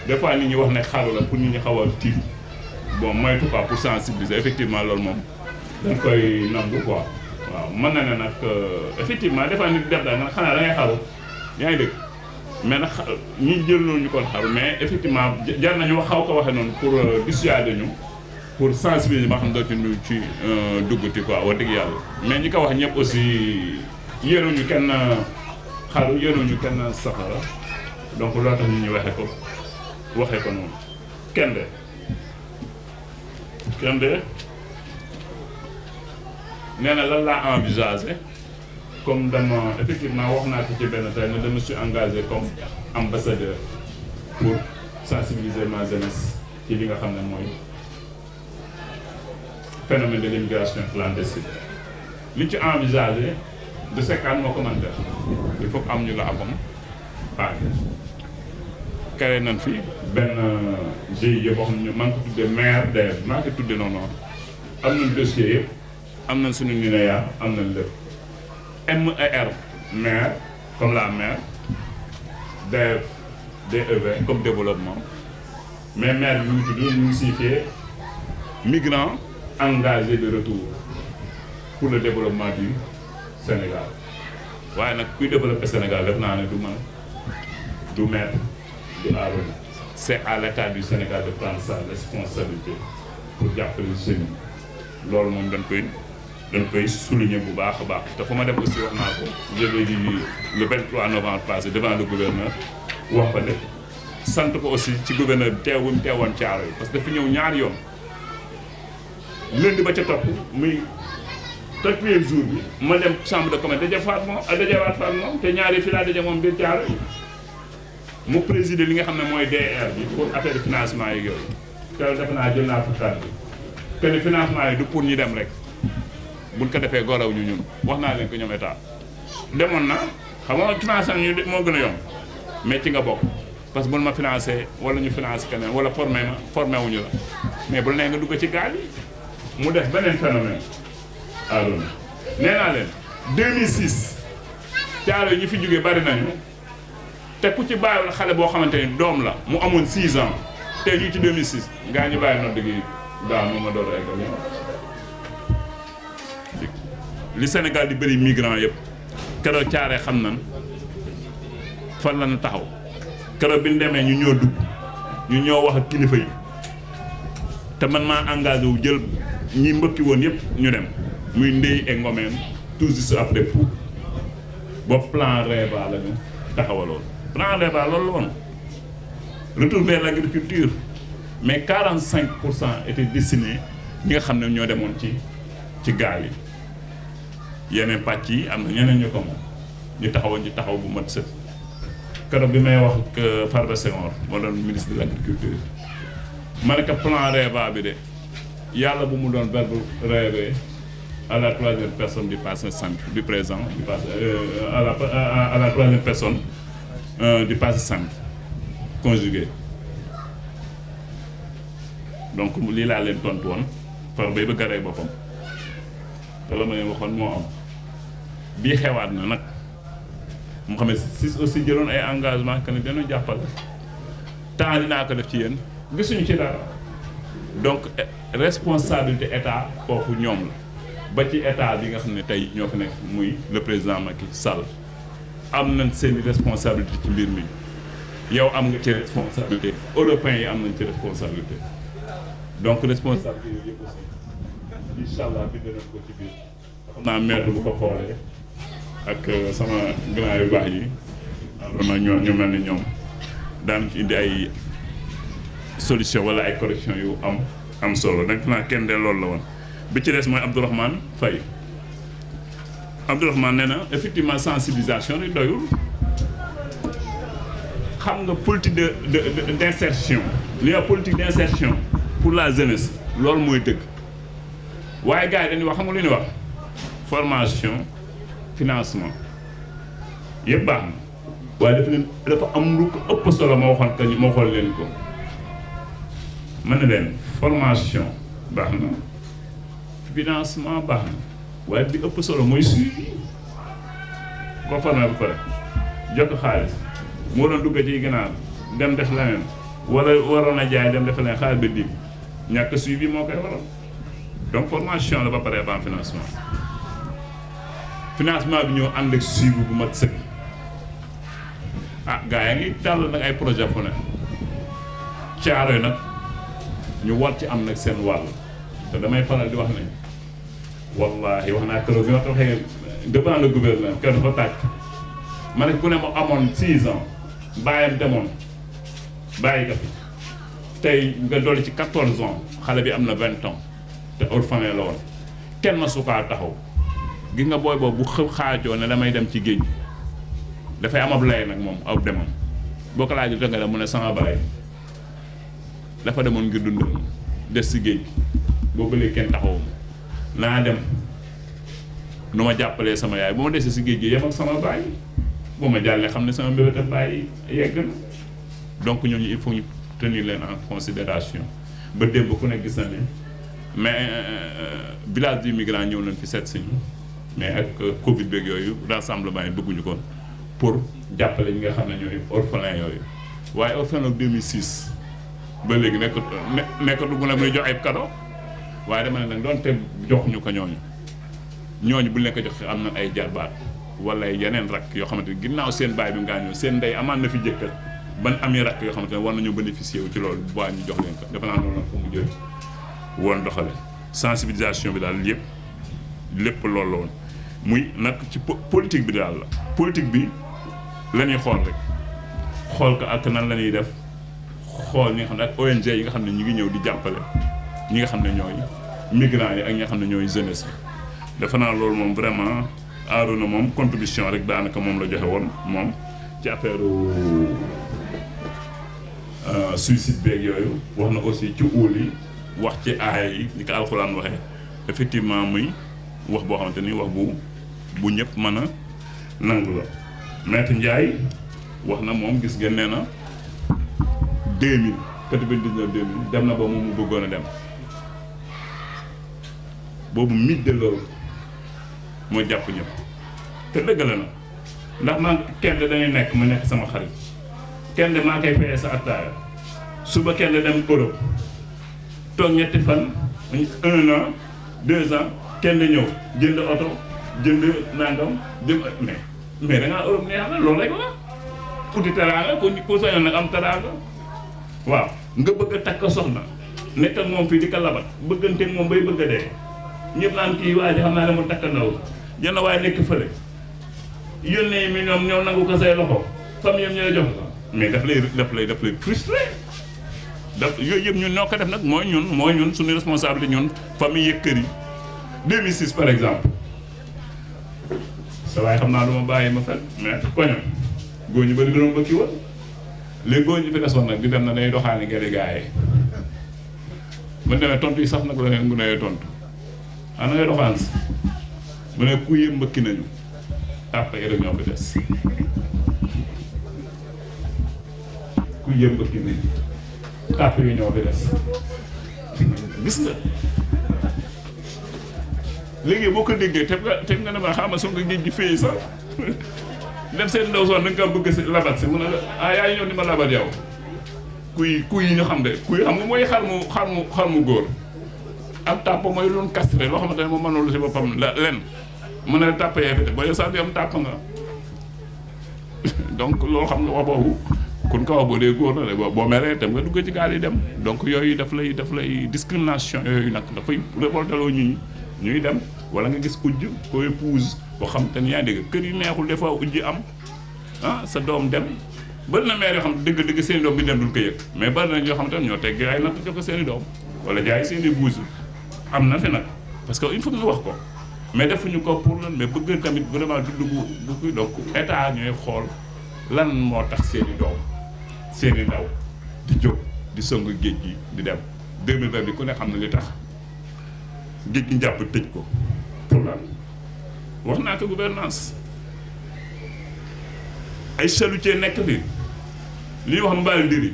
des fois nit ñi wax ne xaru la pour nit ñi xaw a tiit bon moytu quoi pour sensibiliser effectivement loolu moom dañ koy nangu quoi waaw mën na ne nag effectivement des fois nit def daal nag xanaa da ngay xaru yaa ngi dégg mais nag ñi jël noonu ñu kon xaru mais effectivement jar nañu wax xaw ko waxee noonu pour dissuader ñu pour sensibiliser ba xam dootuñu ci duggati quoi wax dëgg yàlla mais ñi ko wax ñëpp aussi yéenuñu kenn xaru yéenuñu kenn safara donc loolu tax ñu waxee ko noonu Kende nee na lan laa envisagé comme dama effectivement wax naa ko ci benn tey ne dama suis engagé comme ambassadeur pour sensibiliser ma jeunesse ci li nga xam ne mooy phénomène de l'immigration clandestine li ci envisagé de sekkaan moo ko mën def il faut que am ñu la abam paage créé nañ fi benn GIE boo xam ne maa ngi ko tuddee maire d'ailleurs maa ngi ko tuddee noonu am nañ dossier yëpp am nañ suñu NINEA am nañ lépp MER maire comme la maire DEV comme développement mais maire bi ñu tudd ñu ngi signifié migrants engagés de retour pour le développement du Sénégal waaye nag kuy développer Sénégal def naa ne du man du maire du Arona c'est à l'État du Sénégal de prendre sa responsabilité pour jàppale jeunes yi loolu moom dañ koy souligner bu baax a baax te fa ma dem aussi wax naa ko je l'ai dit le 23 novembre passé devant le gouverneur wax ko ne sant ko aussi ci gouverneur bi teewum teewoon caaro yi parce que dafa ñëw ñaari yoon lundi ba ca topp muy quatrième jour bi ma dem chambre de commerce dajewaat moom te ñaari fi laa daje moom biir caaro yi mu présider li nga xam ne mooy DR bi pour affaire financement yi yooyu te defe naa jël naa fa kàddu que ne financement yi du pour ñu dem rek buñ ko defee goraw ñu ñun wax naa leen ko ñoom état demoon na xam nga financé ñu moo gën a yomb mais ci nga bokk parce que bul ma financé wala ñu financé keneen wala formé wuñu la mais bul nee nga dugg ci gaal yi mu def beneen phénomène Arona nee naa leen 2006 caaro yi ñu fi jógee bari nañu te ku ci bàyyiwoon xale boo xamante ni doom la mu amoon 6 ans te ñu ci 2006 gaa ñu bàyyi noonu dëgg daaw moom ma doon eggal li Sénégal di bëri migrants yëpp keroog caaree xam nan fan la ñu taxaw keroog bi ñu demee ñu ñoo dugg ñu ñoo wax ak kilifa yi te man maa engagé wu jël ñi mbëkki woon yëpp ñu dem muy Ndeye et Ngomeen tout juste après pour boobu plan REVA la ñu taxawaloon. plan REVA loolu la woon retour vers l'agriculture mais 45% étaient destinés ñi nga xam ne ñoo demoon ci gaal yi yeneen pàcc yi am na ñeneen ñu ko moom ñu taxawoon ci taxaw bu mat sëkk keroog bi may wax ak Farba Senghor moo doon ministre de l'agriculture ma ne ko plan REVA bi de yàlla bu mu doon verbe rêver à la troisième personne du passé simple du présent du passé à la troisième personne du passé simple conjugué donc lii laa leen tontu woon par bay bëgg a rey boppam te la ma leen waxoon moo am bii xewaat na nag mu xam ne si aussi jëloon ay engagement que ne dañoo jàppale temps dinaa ko def ci yéen gisuñu ci dara donc responsabilité état foofu ñoom la ba ci état bi nga xam ne tey ñoo fi nekk muy le président Macky Sall am nañ seen responsabilité ci mbir mi yow am nga ci responsabilité européens yi am nañ ci responsabilité donc responsabilité yooyu yëpp aussi incha allah bind nañ ko ci biir xam naa maire bu ko xoolee ak sama grand yu baax yi vraiment ñu mel ni ñoom daan ci indi ay solution wala ay correction yu am solo donc naa kenn de loolu la woon bi ci des mooy Abdourahmane Faye Abdourahmane nee na effectivement sensibilisation ni doyul xam nga politique d'insertion li nga politique d'insertion pour la jeunesse loolu mooy dëgg waaye gars yi dañuy wax xam nga lu ñuy wax formation financement yëpp baax na waaye dafa am lu ko ëpp solo ma waxoon leen ko mën na leen formation baax na financement baax na waaye bi ëpp solo mooy suivi ko formé ba pare jot xaalis moo doon dugg ci gannaaw dem def leneen wala waroon a jaay dem def leneen xaalis ba dig ñàkk suivi moo koy waral donc formation la ba pare avant financement bi ñëw ànd ak suivi bu mat sëkk gars yaa ngi tàll nag ay projet fu ne caaro yi nag ñu war ci am nag seen wàll te damay faral di wax ne wallahi wax naa keroog bi ma waxee devant le gouverneur kër dafa tàkk ma ne ku ne ma amoon 6 ans bàyyam demoon bàyyi ka fi tey nga dolli ci 14 ans xale bi am na 20 ans te orphelin la woon kenn ma sukaa taxaw gis nga booy boobu bu xaajoo ne damay dem ci géej dafay am ab lay nag moom aw demam boo ko laajee nga dem mu ne sama baay dafa demoon ngir dund des si géej boobu léegi kenn taxawuma naa dem nu ma jàppalee sama yaay bu ma desee si géej gi yem ak sama baay bu ma jàllee xam ne sama mbébéta baay yegg na donc ñooñu il faut ñu tenir leen en considération ba démb ku ne gis na ne mais village du migrant ñëw nañ fi seet si ñu mais ak Covid beeg yooyu rassemblement yi bëgguñu ko pour jàppale ñi nga xam ne ñooy orphelin yooyu waaye orphelin 2006 ba léegi nekkatu mu ne muy jox ay cadeau waaye dama ne nag doonte joxuñu ko ñooñu bu leen ko jox am na ay jarbaat wala yeneen rakk yoo xamante ne ginnaaw seen baay bi mu gaañoo seen ndey amaan na fi jëkkër ban amee rakk yoo xamante ne war nañoo bénéficier wu ci loolu bu ñu jox leen ko dafa naa noonu ko mu jël woon doxale sensibilisation bi daal lépp loolu la woon muy nag ci politique bi daal la politique bi la ñuy xool rek xool ko ak nan la ñuy def xool ñi nga xam ne ak ONG yi nga xam ne ñu ngi ñëw di jàppale ñi nga xam ne ñooy migrants yi ak ñi nga xam ne ñooy jeunesse bi dafa naa loolu moom vraiment Arouna moom contribution rek daanaka moom la joxe woon moom ci affaire suicide beeg yooyu wax na aussi ci uul yi wax ci aaya yi ni ko alxuraan waxee effectivement muy wax boo xamante ni wax bu ñëpp mën a nangu la Maître Ndiaye wax na moom gis ngeen nee na 2000 99 2000 dem na ba moom mu bëggoon a dem boobu mythe de l'eau moo jàpp ñëpp te dëgg la na ndax man kenn dañuy nekk ma nekk sama xarit kenn maa koy fayee sa attaaya suba kenn dem Europe toog ñetti fan 1 an 2 ans kenn ñëw jënd oto jënd nangam mais da ngaa Europe neex na loolu rek la uti teraanga ku sañoon nag am teraanga waaw nga bëgg a takk soxna nekk ak moom fii di ko labat bëgganteeg moom bay bëgg a dee ñëpp naan kii waa ji xam naa ne mu takk ndaw jënd waaye nekk fële yónnee mi ñoom ñëw nangu ko say loxo famille yëpp ñooy jox ko mais daf lay frustré yooyu yëpp ñun ñoo ko def nag mooy ñun suñu responsabilité ñun famille yeeg kër yi 2006 par exemple sa waaye xam naa du ma bàyyi ma fen mais koñam góor ñu bëri doon ba kii woon léegi góor ñu fi desoon nag di dem na day doxaani gerte gaa yi bu demee tontu yi sax nag la leen ngu nee tontu ana ngay doxaan si mu ne ku yëpp mbëkki nañu tàpp yi rek ñoo fi des ku yëpp mbëkki nañu tàpp yi ñoo fi des gis nga léegi boo ko déggee te nga ne ma xam soo nga géej gi fii sax dem seen ndaw soon da nga ko bëgg si labat si mu ne ah yaa ñëw ni ma labat yow kuy yi ñu xam de kuy xam nga mooy xar mu góor am tàpp mooy lu ñu castré loo xamante ne moom mënul si boppam len mu ne tàpp yee fi te boo yow sax am tàpp nga donc loolu xam nga wax boobu kun ko wax boo dee góor la de boo meree tam nga dugg ci gaal yi dem donc yooyu daf lay discrimination yooyu nag dafay révolteloo ñuy dem wala nga gis ujj ko épouse boo xam te ni yaa dégg kër yi neexul des fois ujj am sa doom dem bari na mère yoo xam dëgg seen i doom bi dem duñ ko yëg mais bari na ñoo xam te ñoo tegg ay natt jox ko seen i doom wala jaay seen i buus am na fi nag parce que il faut que ñu wax ko mais defuñu ko pour lan mais bëgg tamit vraiment dund bu donc état ñooy xool lan moo tax seen i doom seen i ndaw di jóg di song géej gi di dem 2020 bi ku ne xam na li tax géej gi njàpp tëj ko pour lan wax naa ko gouvernance ay chalutier nekk fi li ñuy wax mbaal ndiri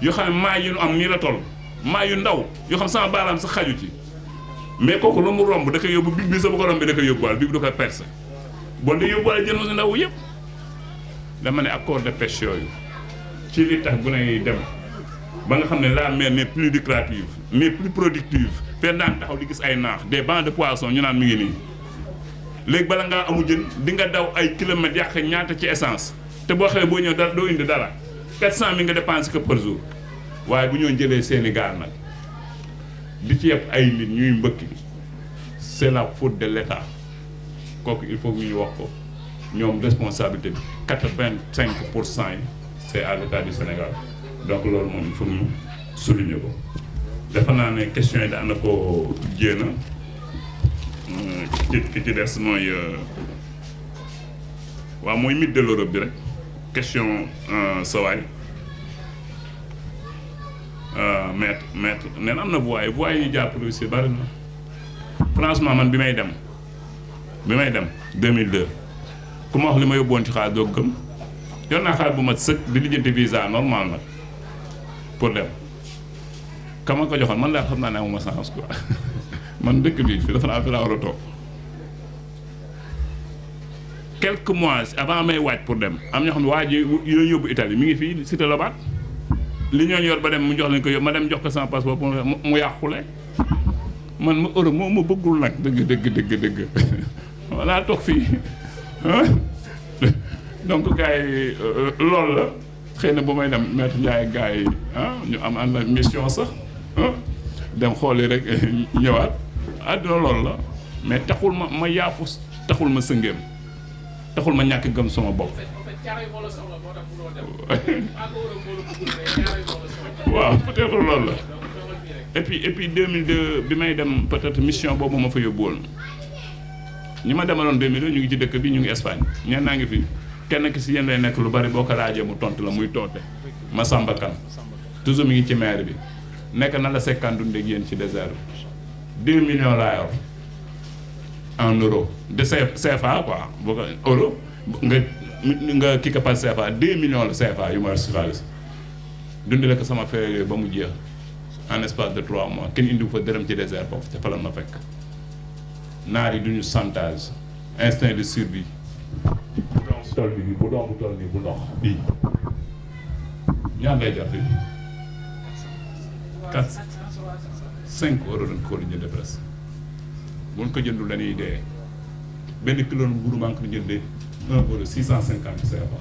yoo xam ne maa yi ñu am nii la toll maa yu ndaw yoo xam sama baaraam sa xaju ci mais kooku lu mu romb da koy yóbbu big bi sa bu ko romb da koy yóbbuwaale big bi da koy percé bon da yóbbuwaale jën si ndaw yëpp dama ne accord de pêche yooyu ci li tax bu nay dem ba nga xam ne la mer n'est plus lucrative mais plus productive fenn daan taxaw di gis ay naax des bancs de poisson ñu naan mi ngi nii léegi bala ngaa amu jën di nga daw ay kilomètres yàq ñaata ci essence te boo xewee boo ñëw dara doo indi dara 400 000 nga dépensé que par jour waaye bu ñoo jëlee seeni gaal nag di ci yëpp ay nit ñuy mbëkki c'est la faute de l'État kooku il faut que ñu wax ko ñoom responsabilité bi 85% yi c'est à l'État du Sénégal donc loolu moom il faut ñu souligner ko defe naa ne question yi daan na ko jéena ki ci des mooy waaw mooy mythe de l'Europe bi rek question sawaay maître nee na am na voie yi jàpp Russie bari na franchement man bi may dem 2002 ku ma wax li ma yóbboon ci xaalis doo gëm yor naa xaalis bu ma sëkk di lijjanti visa normal nag pour dem ka ma ko joxoon man laa xam naa ne amuma chance quoi man dëkk bi fi dafa naa fi laa war a toog quelques mois avant may waaj pour dem am ñoo xam ne waa ji yooyu yóbbu Italie mi ngi fii Cité Lobatt li ñooñu yor ba dem mu jox leen ko yóbbu ma dem jox ko sama passeport pour mu yàqule man ma Europe moo ma bëggul nag dëgg walaa toog fii donc gars yi loolu la xëy na bu may dem Maître Ndiaye gars yi ñu am na mission sax dem xooli rek ñëwaat àdduna loolu la mais taxul ma yaafus taxul ma sëngeem taxul ma ñàkk gëm sama bopp waaw peut-être loolu la et puis 2002 bi may dem peut-être mission boobu ma fa yóbbuwoon ñi ma demaloon 2002 ñu ngi ci dëkk bi ñu ngi Espagne ñeen naa ngi fi kenn ki si yéen lay nekk lu bari boo ko laajee mu tontu la muy toote Massamba Kane toujours mi ngi ci maire bi nekk na la 50 dundee yéen ci désert bi 2 millions laa yor en euro de CFA quoi boo ko euro nga kii ko par CFA 2 millions la CFA yu ma yor si xaalis dundale ko sama frère ba mu jeex en espace de 3 mois kenn indi fa dërëm ci désert boobu te fa la ma fekk naar yi duñu chantage instinct de survie tool bi bu doom bu toll nii bu ndox bii ñaan lay jar fii 5 euros dañ ko jënd presque buñ ko jëndul dañuy dee benn kilo mburu maa ngi ko jëndee 1 euro 650 CFA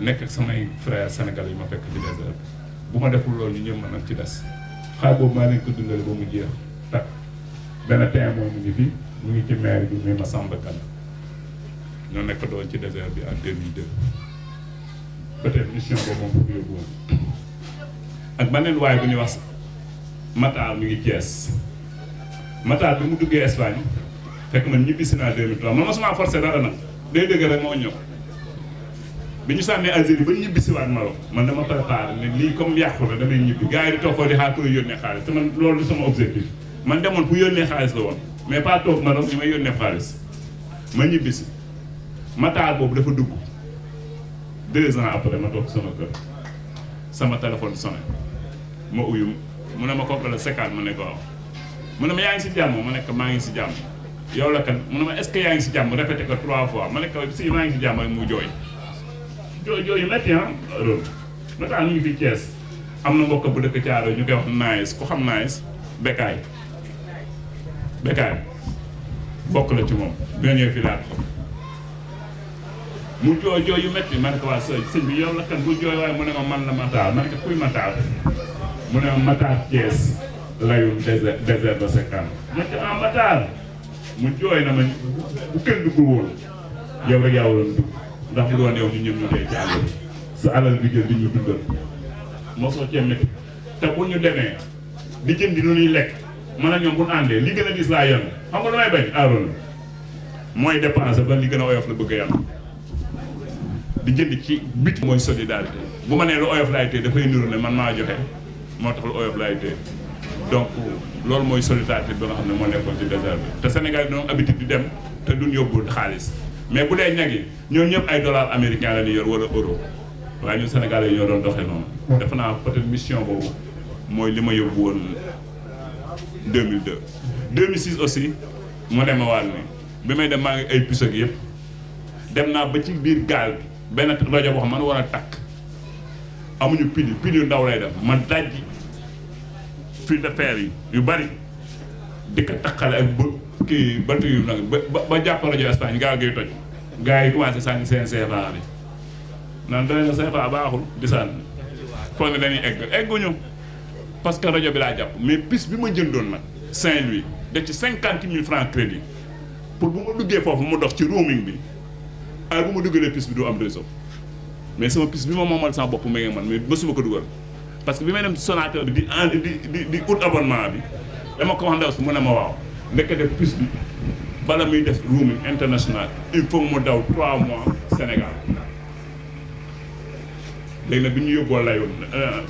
nekk ak samay frères sénégalais yi ma fekk ci désert bu ma deful loolu ñu ñëw ma nag ci des xaar boobu maa leen ko dundale ba mu jeex tak benn temps moom mu ngi fi mu ngi ci maire bi muy Massamba Kane ñoo nekk doon ci désert bi en 2002 peut-être mission boobu moom bu ko yóbbu woon ak beneen waaye bu ñuy wax Matar mi ngi Thiès Matar bi mu duggee Espagne fekk man ñibbisi naa 2003 man mosuma forcé dara nag day dëgg rek moo ñëw bi ñu sànnee Algérie ba ñibbi si waat Maroc man dama préparé ne lii comme yàqu la damay ñibbi gars yi di toog foofu di xaar pour yónnee xaalis te man loolu du sama objectif man demoon pour yónnee xaalis la woon mais pas toog Maroc ñu may yónnee xaalis ma ñibbi si Matar boobu dafa dugg 2 ans après ma toog sama kër sama téléphone sonné ma uyu mu ne ma kooku la sekkaat ma ne ko waaw mu ne ma yaa ngi si jàmm ma ne ko maa ngi si jàmm yow la kan mu ne ma est-ce que yaa ngi si jàmm répété ko 3 fois ma ne ko si maa ngi si jàmm rek mu jooy yu métti loolu Matar ñu ngi fi Thiès am na mbokk bu dëkk Thiaro ñu koy wax Nice ku xam Nice Bekkaay bokk la ci moom bi nga ñëwee fii laat mu jooy yu métti ma ne ko waa sëñ bi yow la kan bu jooy waaye mu ne ma man la Matar ma ne ko kuy Matar mu ne ma Matar Thiès layul désert ba sekkaan ma ne ko Matar mu jooy na ma bu kenn duggul woon yow rek yaa waroon dugg ndax bu doon yow ñu ñëpp ñu dee ci àll bi sa alal bi jël di ñu dundal mosoo cee métti te bu ñu demee di jëndi lu ñuy lekk man ak ñoom bu ñu àndee li gën a gis laa yoon xam nga lu may bañ aaroon mooy dépensé ba li gën a oyof la bëgg a yàlla di jënd ci biti mooy solidarité bu ma nee lu oyof laay téye dafay niru ne man maa joxe moo tax lu oyof laay téye donc loolu mooy solidarité bi nga xam ne moo nekkoon ci désert bi te Sénégal dañoo habitude di dem te duñ yóbbu xaalis mais bu dee ñag yi ñoom ñëpp ay dollars américains la ñuy yor wala euro waaye ñun Sénégalais yi ñoo doon doxee noonu. defe naa peut-être mission boobu mooy li ma yóbbu woon 2002. 2006 aussi mu dem waat ni bi may dem maa ngi ay puso gi yëpp dem naa ba ci biir gaal bi benn rajo boo xam man war a takk amuñu pile yu ndaw lay def man dajji fil de fer yi yu bari di ko takkale ak kii bant yu nag ba jàpp rajo Espagne gaal ngay toj gars yi commencé sànni seen CFA bi naan doy na CFA baaxul di sànni foog ne dañuy egguñu parce que rajo bi laa jàpp mais piste bi ma jëndoon nag Saint-Louis def ci 50 000 francs crédit pour bu ma duggee foofu mu dox ci roaming bi ay bu ma duggalee piste bi du am réseau mais sama piste bi ma moomal sama bopp ma ngi man mais mësuma ko dugal parce que bi may dem Sonatel bi di ut abonnement bi dama ko wax ndaw si mu ne ma waaw ndekete piste bi bala muy def roaming international il faut mu daw 3 mois Sénégal léegi nag bi ñu yóbboo layoon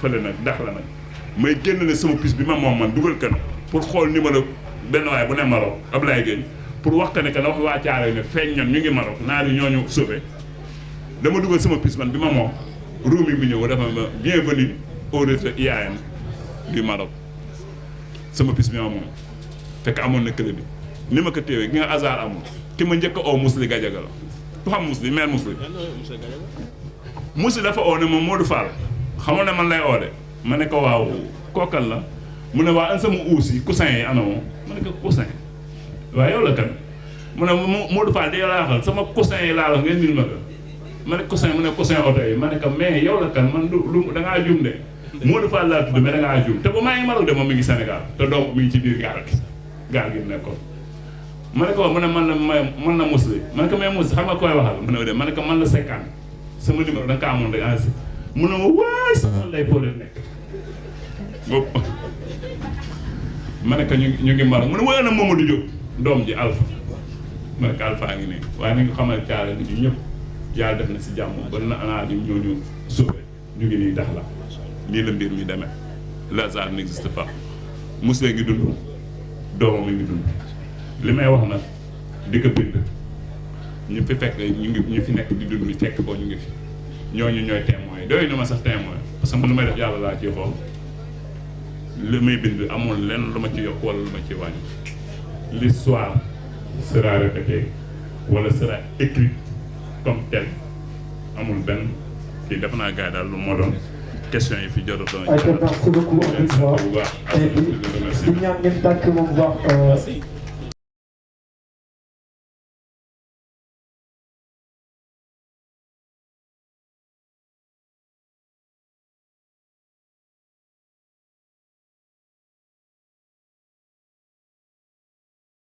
fële nag dax la nag may génn ne sama piste bi ma moom man dugal kan pour xool numéro benn waay bu ne Maroc Ablaye Gueye pour waxtaanee que ne wax waa Thiaroye ne feeñ ñoom ñu ngi Maroc naar yi ñoo ñu sauvé dama dugal sama piste man bi ma moom roaming bi ñëw dafa ma bienvenue au réseau IAM du Maroc sama piste bi ma moom fekk amoon na crédit ni ma ko téewee gi nga hasard amul ki ma njëkk a oo Mously Gadiaga la ku xam Mously maire Mously dafa oo ne moom Modou Fall xamoon ne man lay oo de ma ne ko waaw kookal la mu ne waa an sama uus yi coussin yi ana moom ma ne ko coussin waaw yow la kan mu ne Modou Fall di yow laa waxal sama coussin yi laa wax ngeen nil ma ko ma ne coussin mu ne coussin oto yi ma ne ko mais yow la kan man du da ngaa jum de Modou Fall laa tudd mais da ngaa jum te ba maa ngi Maroc de moom mi ngi Sénégal te donc mi ngi ci biir gaal gi nekkoon ma ne ko mu ne man la Mously ma ne ko mais Mously xam nga koy waxal mu ne de ma ne ko man la 50 sama numéro da nga kaa amoon rek ansi mu ne ma waay sama lay foo leen nekk boobu ma ne ko ñu ngi Maroc mu ne woyoon na Mamadou Diop doom ji Alpha ma ne ko Alpha ngi nii waaye ni nga xamal Thiaroye gi ñëpp yàlla def na si jàmm ba na anaa di ñoo ñu sauvé ñu ngi nii dax la lii la mbir mi demee le hasard n'existe pas Mously ngi dund doomam mi ngi dund li may wax nag di ko bind ñu fi fekk ñu fi nekk di dund fekk ko ñu ngi fi ñooñu ñooy témoin doy na ma sax témoin parce que man lu may def yàlla laa ciy xool li may bind amul lenn lu ma ci yokk wala lu ma ci wàññi l'histoire sera répétée wala sera écrite comme tel amul benn kii def naa gars yi daal lu moo doon question yi fi jotoon. merci beaucoup. bu baax. di ñaan ngeen tàkk bu baax.